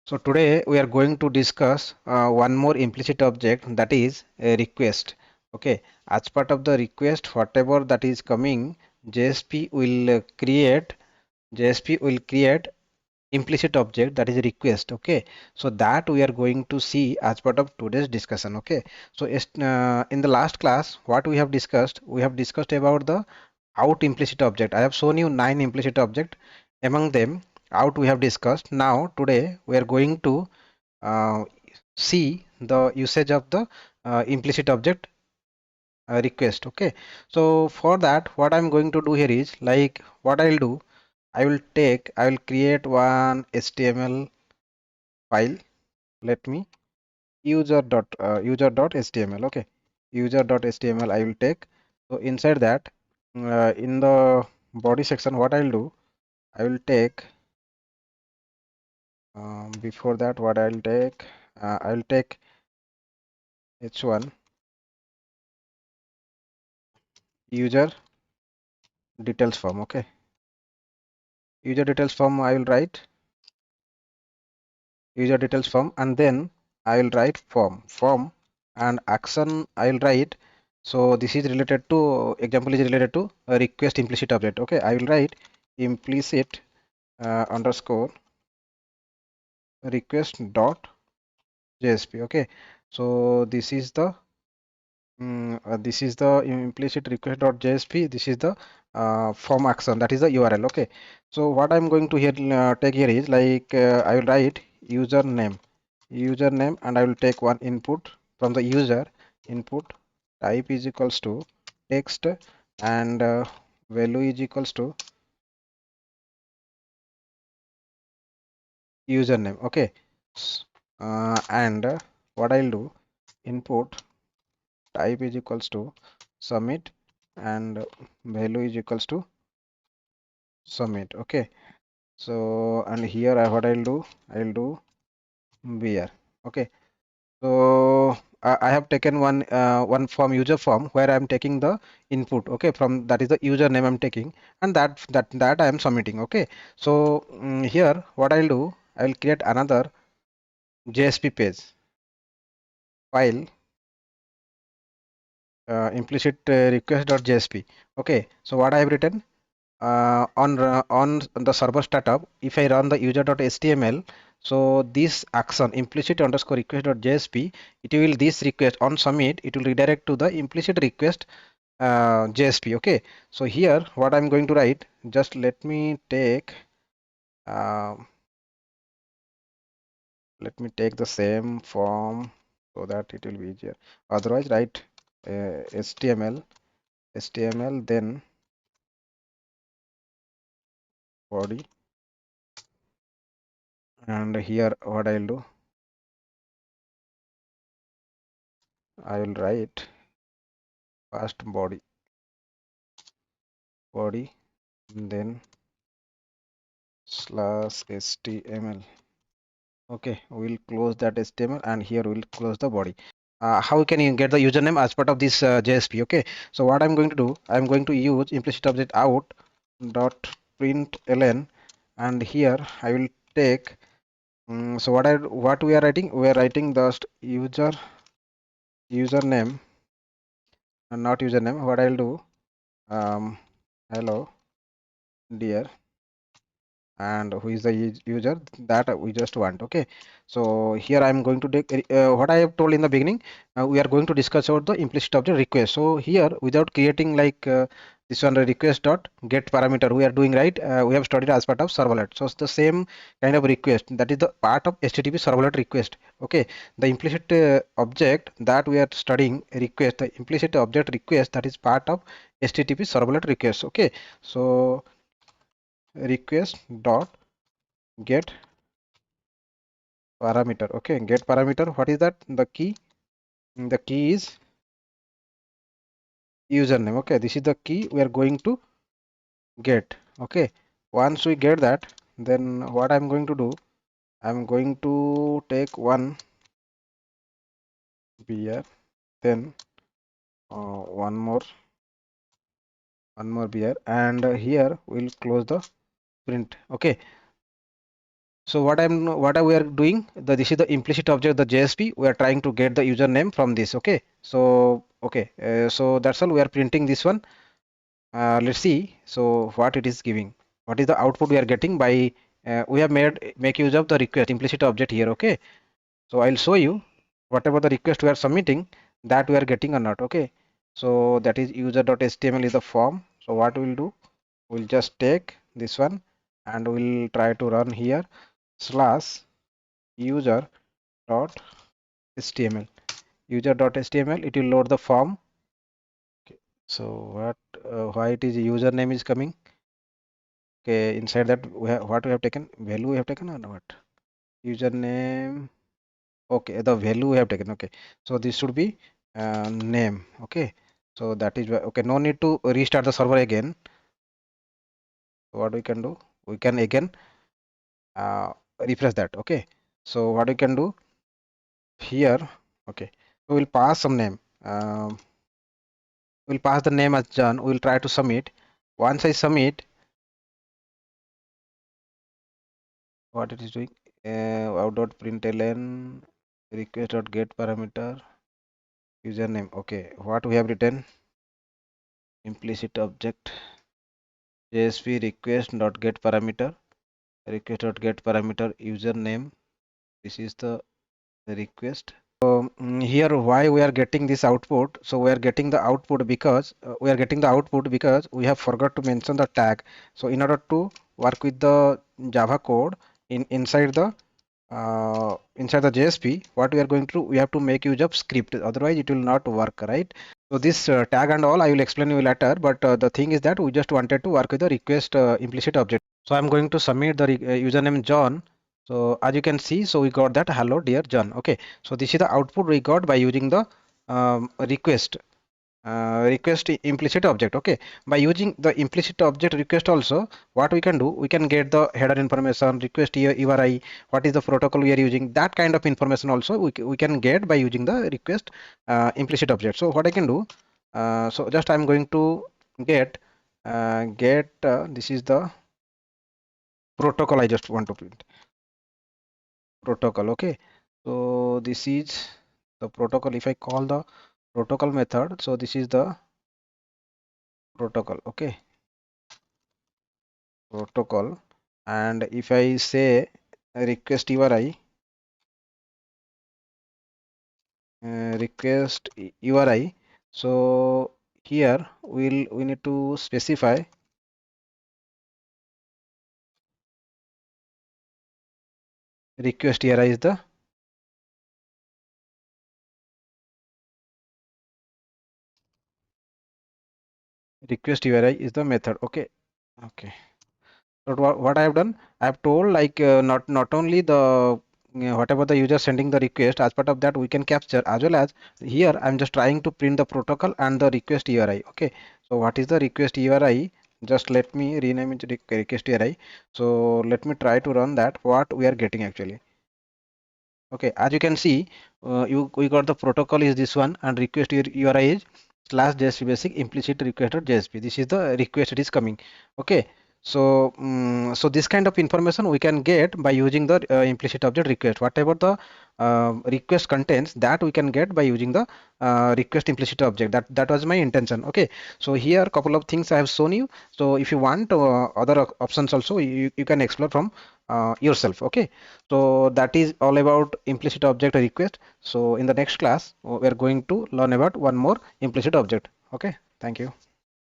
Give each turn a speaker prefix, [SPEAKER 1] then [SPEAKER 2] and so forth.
[SPEAKER 1] So today we are going to discuss one more implicit object, that is a request. Okay, as part of the request, whatever that is coming, JSP will create implicit object, that is a request. Okay, so that we are going to see as part of today's discussion. Okay, so in the last class, what we have discussed about the out implicit object. I have shown you 9 implicit object. Among them, out we have discussed. Now today we are going to uh, see the usage of the implicit object request. Okay, so for that, what I'm going to do here is, like, what I'll do, I will create one HTML file. Let me user.html. Okay, user.html I will take. So inside that, in the body section, what I'll do, I will take before that, what I'll take h1 user details form. Okay, user details form I will write user details form, and then I will write form and action I will write. So this is related to, example is related to a request implicit object. Okay, I will write implicit underscore request dot JSP. Okay, so this is the implicit request dot JSP. This is the form action, that is the URL. Okay, so what I'm going to here take here is, like, I will write username, and I will take one input from the user. Input type is equals to text, and value is equals to username. Okay, and what I'll do, input type is equals to submit, and value is equals to submit. Okay, so and here what I'll do beer. Okay, so I have taken one form, user form, where I am taking the input. Okay, from that is the username I'm taking, and that I am submitting. Okay, so here what I'll do, I'll create another JSP page file, implicit request.jsp. Okay, so what I have written, on the server startup, if I run the user.html, so this action implicit underscore request.jsp, it will, this request on submit, it will redirect to the implicit request JSP. Okay, so here what I'm going to write, just uh, let me take the same form so that it will be easier. Otherwise, write HTML, then body, and here what I'll do, I will write first body, then slash html. Okay, we'll close that html, and here we'll close the body. How can you get the username as part of this JSP? Okay, so what I'm going to do, I'm going to use implicit object out dot println, and here I will take, so what we are writing, we are writing the username, and not username. What I'll do, hello dear, and who is the user that we just want. Okay, so here I am going to take what I have told in the beginning. We are going to discuss about the implicit object request. So here, without creating, like, this one, request dot get parameter, we are doing, right, we have studied as part of servlet. So it's the same kind of request, that is the part of HTTP servlet request. Okay, the implicit object that we are studying, request, the implicit object request, that is part of HTTP servlet request. Okay, so request dot get parameter. Okay, get parameter, what is that, the key, the key is username. Okay, this is the key we are going to get. Okay, once we get that, then what I'm going to do, I'm going to take one beer, then one more beer, and here we'll close the print. Okay, So what we are doing, this is the implicit object, the JSP. We are trying to get the username from this. Okay. So okay. So that's all. We are printing this one. Let's see. So what it is giving. What is the output we are getting by we have make use of the request implicit object here. Okay. So I'll show you whatever the request we are submitting, that we are getting or not. Okay. So that is user.html is the form. So what we'll do, we'll just take this one and we'll try to run here slash user dot html. User.html, it will load the form. Okay. So what why it is username is coming. Okay, inside that what we have taken, value we have taken or what, username. Okay, the value we have taken. Okay, so this should be name. Okay, so that is okay, no need to restart the server again. What we can do, we can again uh, refresh that. Okay, so what we can do here, okay, we will pass some name. We'll pass the name as John. We'll try to submit. Once I submit, what it is doing, out.println request.get parameter username. Okay, what we have written, implicit object JSP request.get parameter request.get parameter username. This is the request. So here why we are getting this output. So we are getting the output because we have forgot to mention the tag. So in order to work with the Java code inside the JSP, what we are going to do, we have to make use of script. Otherwise, it will not work, right? So this tag and all I will explain you later. But the thing is that we just wanted to work with the request implicit object. So I'm going to submit the username John. So as you can see, so we got that hello dear John. Okay, so this is the output we got by using the request implicit object. Okay, by using the implicit object request also, what we can do, we can get the header information, request here URI, what is the protocol we are using, that kind of information also we can get by using the request implicit object. So what I can do, so just I'm going to get this is the protocol. I just want to print protocol. Okay, so this is the protocol. If I call the protocol method, so this is the protocol. Okay, protocol. And if I say request URI, request URI, so here we need to specify request URI is the method. Okay, okay. So what I have done, I have told like not only the whatever the user sending the request, as part of that we can capture, as well as here I'm just trying to print the protocol and the request URI. Okay, so what is the request URI? Just let me rename it request URI. So let me try to run that. What we are getting actually. Okay, as you can see, we got the protocol is this one and request URI is slash JSP basic implicit request JSP. This is the request it is coming. Okay, so so this kind of information we can get by using the implicit object request. Whatever the request contains, that we can get by using the request implicit object. That was my intention. Okay, so here couple of things I have shown you. So if you want other options also, you can explore from yourself. Okay, so that is all about implicit object request. So in the next class we are going to learn about one more implicit object. Okay, thank you.